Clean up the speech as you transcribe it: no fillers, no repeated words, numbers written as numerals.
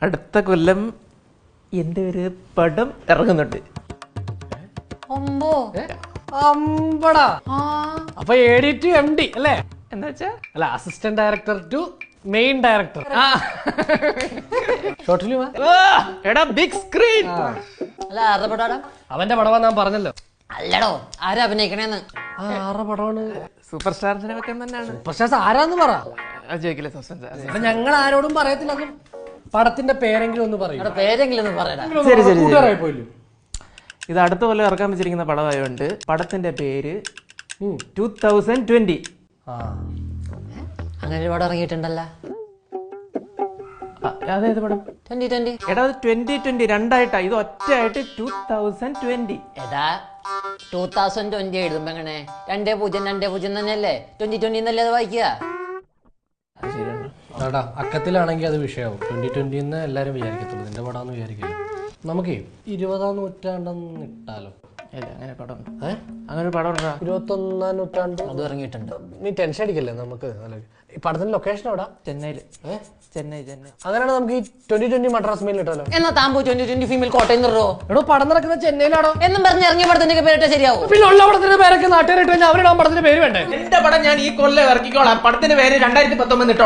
അടുത്ത കൊല്ലം എന്റെ ഒരു പടം ഇറങ്ങുന്നുണ്ട്. അപ്പൊ AD to MD അല്ലേ? എന്താ വെച്ചാ അല്ല, assistant director to main director. Short film എടാ ബിഗ് സ്ക്രീൻ. അല്ല ആരുടെ പടാടാ? അവന്റെ പടമാ ഞാൻ പറഞ്ഞല്ലോ. അല്ലടോ, ആരാ അഭിനയിക്കണേന്ന്? ആരുടെ പടമാണ്? സൂപ്പർ സ്റ്റാർസിനെ വെക്കാൻ തന്നെയാണ്. പക്ഷേ ആരാന്ന് പറ. ചോദിക്കില്ലേ സസ്പെൻസ്? ഞങ്ങൾ ആരോടും പറയത്തില്ല. അത് പടത്തിന്റെ പേരെങ്കിലും ഒന്ന് പറയും. പേരെങ്കിലും ഒന്ന് പറയടാ. കൂട്ടുകാരായി പോയില്ലോ. ഇത് അടുത്ത കൊല്ലം ഇറക്കാൻ വെച്ചിരിക്കുന്ന പടമായതുകൊണ്ട് പടത്തിന്റെ പേര് 2020. അങ്ങനെ ഒരു പടം ഇറങ്ങിയിട്ടുണ്ടല്ലോ. അതേത് പടം? 2020. എടാ 2020 രണ്ടായിട്ടാ, ഇത് ഒറ്റയായിട്ട് 2020. എടാ 2020 എഴുതുമ്പോ എങ്ങനെ 2020 തന്നെയല്ലേ? 2020 എന്നല്ലേ അത് വായിക്കുക? അതാ അക്കത്തിലാണെങ്കിൽ അത് വിഷയമാവും. 2020 എന്ന് എല്ലാരും വിചാരിക്കത്തുള്ളൂ. നിന്റെ പടാന്ന് വിചാരിക്കില്ല. നമുക്ക് 20ാം നൂറ്റാണ്ടെന്ന് ഇട്ടാലോ? അങ്ങനെ പടം അങ്ങനെ പടം 21ാം നൂറ്റാണ്ട് അത് ഇറങ്ങിയിട്ടുണ്ട്. നീ ടെൻഷൻ അടിക്കല്ലേ? നമുക്ക് ഈ പടത്തിന്റെ ലൊക്കേഷൻ എവിടാ? ചെന്നൈ. അങ്ങനെയാണ് നമുക്ക് ഈ 2020 മദ്രാസ് മെയിൽ ഇട്ടാലോ? എന്നാ താമ്പോ 2020 ഫീമെയിൽ കോട്ടയം നിറോ? എടോ, പടം നടക്കുന്ന ചെന്നൈയിലാണോ എന്നും പറഞ്ഞ് ഇറങ്ങിയ പടത്തിന്റെ പേരിട്ട് ശരിയാവും? പിന്നെ ഉള്ള പടത്തിന്റെ പേരൊക്കെ നാട്ടുകാരിട്ട് കഴിഞ്ഞാൽ അവരിടാൻ പടത്തിന്റെ പേര് വേണ്ടേ? എന്റെ പടം ഞാൻ ഈ കൊല്ലം ഇറക്കിക്കോളാം. പടത്തിന്റെ പേര് 2019 ഇട്ടോളാം.